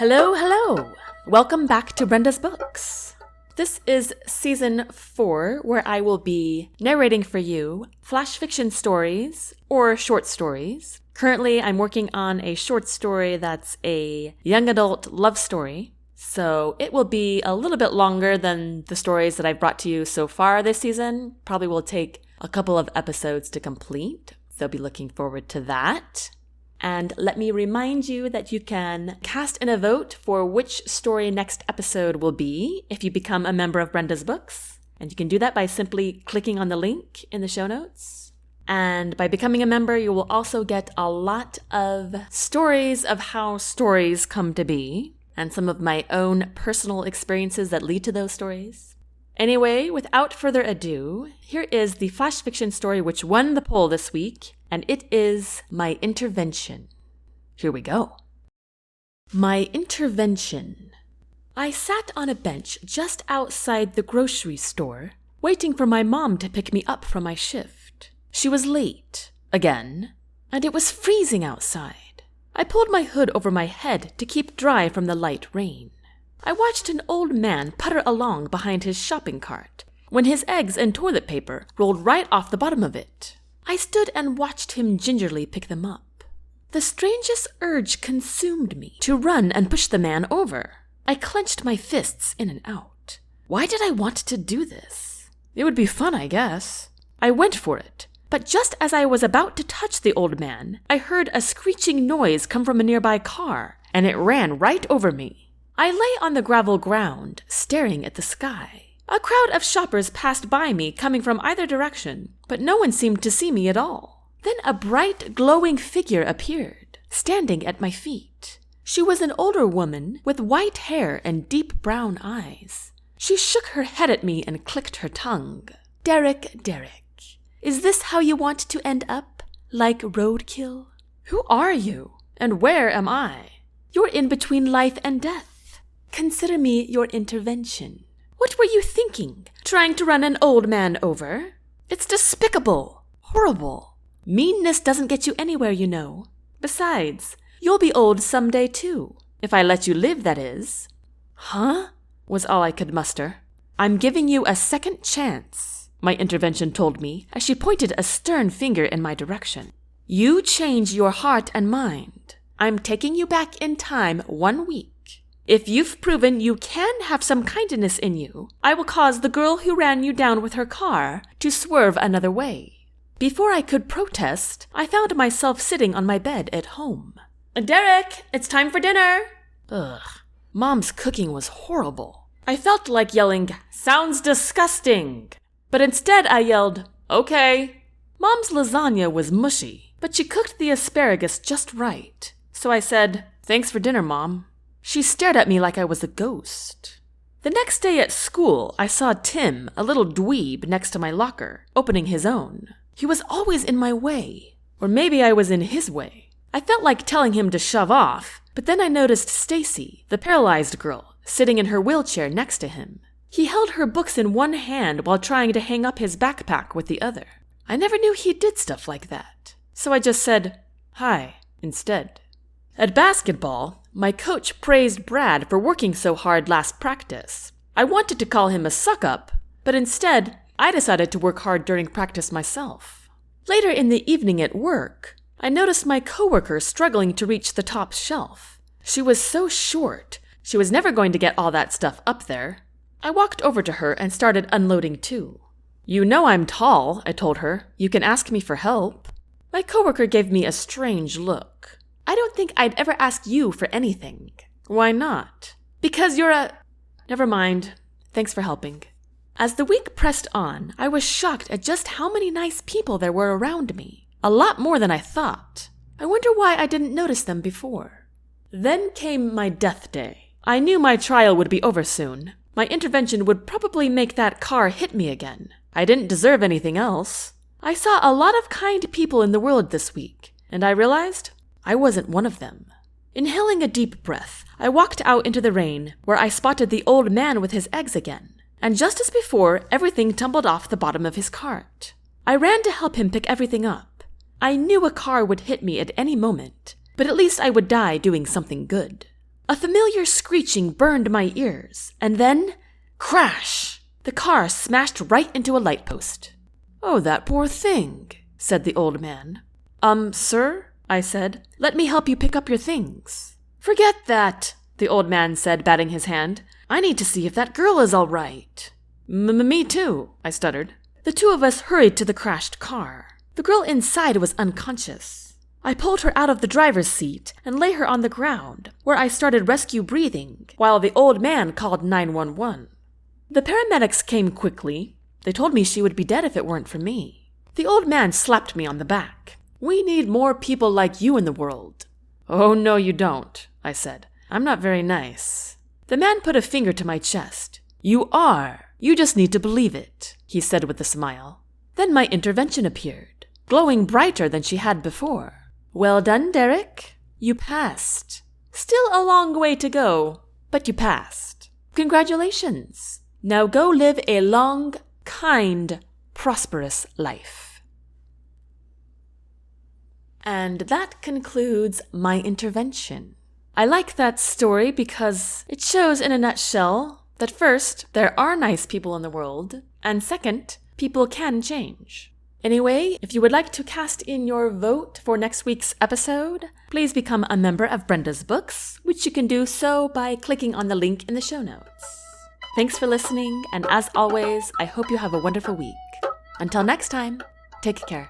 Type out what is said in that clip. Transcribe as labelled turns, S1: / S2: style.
S1: Hello, hello! Welcome back to Brenda's Books. This is season 4, where I will be narrating for you flash fiction stories or short stories. Currently, I'm working on a short story that's a young adult love story, so it will be a little bit longer than the stories that I've brought to you so far this season. Probably will take a couple of episodes to complete, so be looking forward to that. And let me remind you that you can cast in a vote for which story next episode will be if you become a member of Brenda's Books. And you can do that by simply clicking on the link in the show notes. And by becoming a member, you will also get a lot of stories of how stories come to be and some of my own personal experiences that lead to those stories. Anyway, without further ado, here is the flash fiction story which won the poll this week, and it is My Intervention. Here we go. My Intervention. I sat on a bench just outside the grocery store, waiting for my mom to pick me up from my shift. She was late, again, and it was freezing outside. I pulled my hood over my head to keep dry from the light rain. I watched an old man putter along behind his shopping cart when his eggs and toilet paper rolled right off the bottom of it. I stood and watched him gingerly pick them up. The strangest urge consumed me to run and push the man over. I clenched my fists in and out. Why did I want to do this? It would be fun, I guess. I went for it, but just as I was about to touch the old man, I heard a screeching noise come from a nearby car, and it ran right over me. I lay on the gravel ground, staring at the sky. A crowd of shoppers passed by me, coming from either direction, but no one seemed to see me at all. Then a bright, glowing figure appeared, standing at my feet. She was an older woman with white hair and deep brown eyes. She shook her head at me and clicked her tongue. Derek, is this how you want to end up? Like roadkill? Who are you? And where am I? You're in between life and death. Consider me your intervention. What were you thinking? Trying to run an old man over? It's despicable. Horrible. Meanness doesn't get you anywhere, you know. Besides, you'll be old someday too. If I let you live, that is. Huh? Was all I could muster. I'm giving you a second chance, my intervention told me as she pointed a stern finger in my direction. You change your heart and mind. I'm taking you back in time 1 week. If you've proven you can have some kindness in you, I will cause the girl who ran you down with her car to swerve another way. Before I could protest, I found myself sitting on my bed at home. Derek, it's time for dinner! Ugh, Mom's cooking was horrible. I felt like yelling, "Sounds disgusting!" But instead I yelled, "Okay." Mom's lasagna was mushy, but she cooked the asparagus just right. So I said, "Thanks for dinner, Mom." She stared at me like I was a ghost. The next day at school, I saw Tim, a little dweeb, next to my locker, opening his own. He was always in my way. Or maybe I was in his way. I felt like telling him to shove off, but then I noticed Stacy, the paralyzed girl, sitting in her wheelchair next to him. He held her books in one hand while trying to hang up his backpack with the other. I never knew he did stuff like that. So I just said, "Hi," instead. At basketball, my coach praised Brad for working so hard last practice. I wanted to call him a suck-up, but instead, I decided to work hard during practice myself. Later in the evening at work, I noticed my coworker struggling to reach the top shelf. She was so short, she was never going to get all that stuff up there. I walked over to her and started unloading too. "You know I'm tall," I told her. "You can ask me for help." My coworker gave me a strange look. "I don't think I'd ever ask you for anything." "Why not?" "Because you're a—" "Never mind. Thanks for helping." As the week pressed on, I was shocked at just how many nice people there were around me. A lot more than I thought. I wonder why I didn't notice them before. Then came my death day. I knew my trial would be over soon. My intervention would probably make that car hit me again. I didn't deserve anything else. I saw a lot of kind people in the world this week, and I realized I wasn't one of them. Inhaling a deep breath, I walked out into the rain, where I spotted the old man with his eggs again. And just as before, everything tumbled off the bottom of his cart. I ran to help him pick everything up. I knew a car would hit me at any moment, but at least I would die doing something good. A familiar screeching burned my ears, and then, crash! The car smashed right into a light post. "Oh, that poor thing," said the old man. Sir?" I said. "Let me help you pick up your things." "Forget that," the old man said, batting his hand. "I need to see if that girl is all right." Me too," I stuttered. The two of us hurried to the crashed car. The girl inside was unconscious. I pulled her out of the driver's seat and lay her on the ground, where I started rescue breathing, while the old man called 911. The paramedics came quickly. They told me she would be dead if it weren't for me. The old man slapped me on the back. "We need more people like you in the world." "Oh, no, you don't," I said. "I'm not very nice." The man put a finger to my chest. "You are. You just need to believe it," he said with a smile. Then my intervention appeared, glowing brighter than she had before. "Well done, Derek. You passed. Still a long way to go, but you passed. Congratulations. Now go live a long, kind, prosperous life." And that concludes my intervention. I like that story because it shows in a nutshell that first, there are nice people in the world, and second, people can change. Anyway, if you would like to cast in your vote for next week's episode, please become a member of Brenda's Books, which you can do so by clicking on the link in the show notes. Thanks for listening, and as always, I hope you have a wonderful week. Until next time, take care.